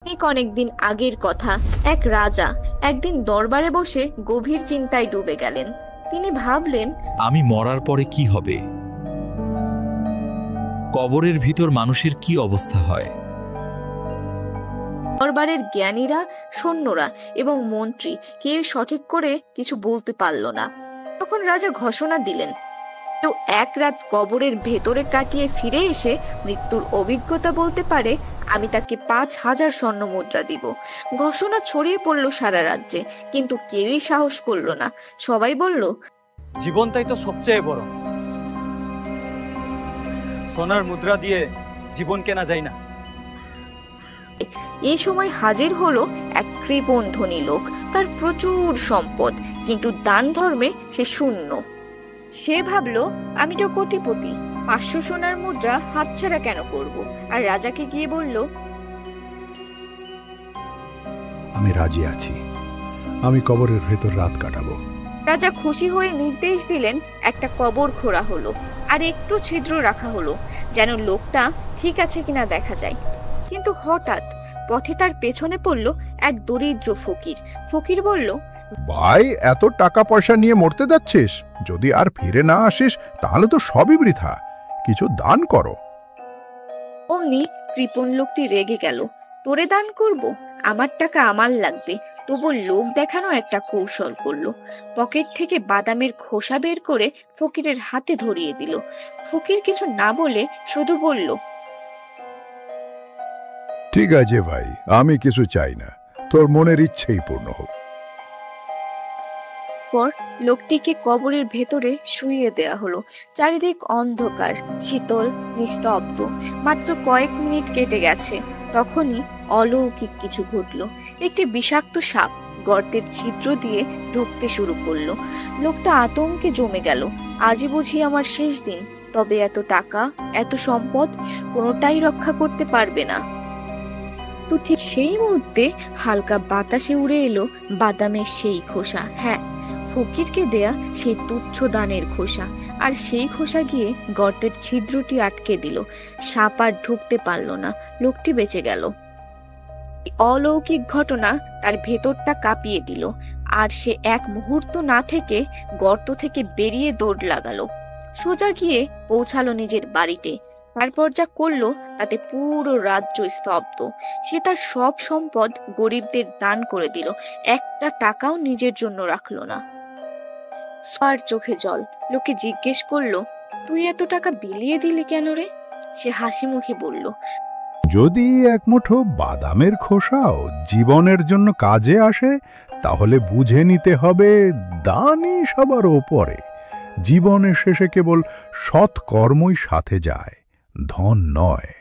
অনেকদিন আগের কথা। এক রাজা একদিন দরবারে বসে গভীর চিন্তায় ডুবে গেলেন। তিনি ভাবলেন, আমি মরার পরে কি হবে? কবরের ভিতর মানুষের কি অবস্থা হয়? দরবারের জ্ঞানীরা, সৈন্যরা এবং মন্ত্রী কেউ সঠিক করে কিছু বলতে পারল না। তখন রাজা ঘোষণা দিলেন, কেউ এক রাত কবরের ভেতরে কাটিয়ে ফিরে এসে মৃত্যুর অভিজ্ঞতা বলতে পারে, আমি তাকে 5,000 স্বর্ণ মুদ্রা দিব। ঘোষণা ছড়িয়ে পড়ল সারা রাজ্যে, কিন্তু কেউই সাহস করলো না। সবাই বলল, জীবনটাই তো সবচেয়ে বড়, সোনার মুদ্রা দিয়ে জীবন কেনা যায় না। এই সময় হাজির হলো এক কৃপণ ধনী লোক। তার প্রচুর সম্পদ, কিন্তু দান ধর্মে সে শূন্য। সে ভাবলো, আমি তো কোটিপতি, 500 সোনার মুদ্রা হাতছাড়া কেন করব? আর রাজাকে গিয়ে বলল, আমি রাজি আছি, আমি কবরের ভেতর রাত কাটাবো। রাজা খুশি হয়ে নির্দেশ দিলেন, একটা কবর খোঁড়া হলো আর একটু ছিদ্র রাখা হলো, যেন লোকটা ঠিক আছে কিনা দেখা যায়। কিন্তু হঠাৎ পথে তার পেছনে পড়ল এক দরিদ্র ফকির। ফকির বলল, ভাই, এত টাকা পয়সা নিয়ে মরতে যাচ্ছিস? যদি আর ফিরে না আসিস তাহলে তো সবই বৃথা। কিছু দান করো। অমনি কৃপণ লোকটি রেগে গেল। তোরে দান করব? আমার টাকা আমার লাগবে। তবু লোক দেখানো একটা কৌশল করলো। পকেট থেকে বাদামের খোসা বের করে ফকিরের হাতে ধরিয়ে দিল। ফকির কিছু না বলে শুধু বলল, ঠিক আছে ভাই, আমি কিছু চাই না, তোর মনের ইচ্ছেই পূর্ণ হোক। পর লোকটিকে কবরের ভেতরে শুইয়ে দেয়া হলো। চারিদিক অন্ধকার, শীতল, নিস্তব্ধ। মাত্র কয়েক মিনিট কেটে গেছে, তখনই অলৌকিক কিছু ঘটলো। একটি বিষাক্ত সাপ গর্তের ছিদ্র দিয়ে ঢুকতে শুরু করলো। লোকটা আতঙ্কে জমে গেল। আজই বুঝি আমার শেষ দিন। তবে এত টাকা, এত সম্পদ, কোনোটাই রক্ষা করতে পারবে না। তো ঠিক সেই মুহূর্তে হালকা বাতাসে উড়ে এলো বাদামের সেই খোসা। হ্যাঁ, ফকিরকে দেয়া সেই তুচ্ছ দানের খোসা। আর সেই খোসা গিয়ে গর্তের ছিদ্রটি আটকে দিল। সাপ আর ঢুকতে পারল না। লোকটি বেঁচে গেল। অলৌকিক ঘটনা তার ভেতরটা কাঁপিয়ে দিল। আর সে এক মুহূর্ত না থেকে গর্ত থেকে বেরিয়ে দৌড় লাগালো। সোজা গিয়ে পৌঁছালো নিজের বাড়িতে। তারপর যা করলো তাতে পুরো রাজ্য স্তব্ধ। সে তার সব সম্পদ গরিবদের দান করে দিল, একটা টাকাও নিজের জন্য রাখলো না। আর চোখে জল। লোকে জিজ্ঞেস করলো, তুই এত টাকা বিলিয়ে দিলি কেন রে? সে হাসি মুখে বলল, যদি এক মুঠো বাদামের খোসাও জীবনের জন্য কাজে আসে, তাহলে বুঝে নিতে হবে দানই সবার ওপরে। জীবনের শেষে কেবল সৎ কর্মই সাথে যায়, ধন নয়।